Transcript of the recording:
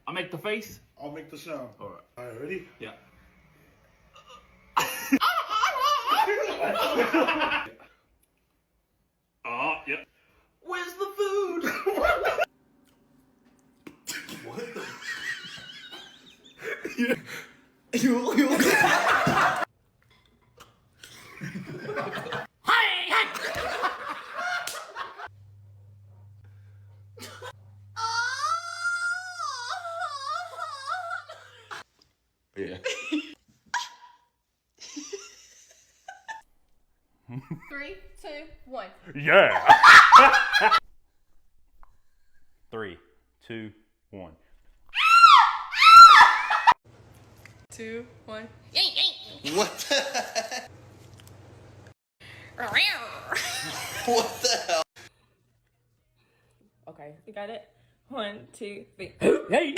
I make the face. I'll make the sound. All right. All right, ready? Yeah. Oh, yeah. Where's the food? What the? Yeah. 3, 2, 1. Yeah. 3, 2, 1. 2, 1. What the What the hell? Okay, you got it? 1, 2, 3. Hey.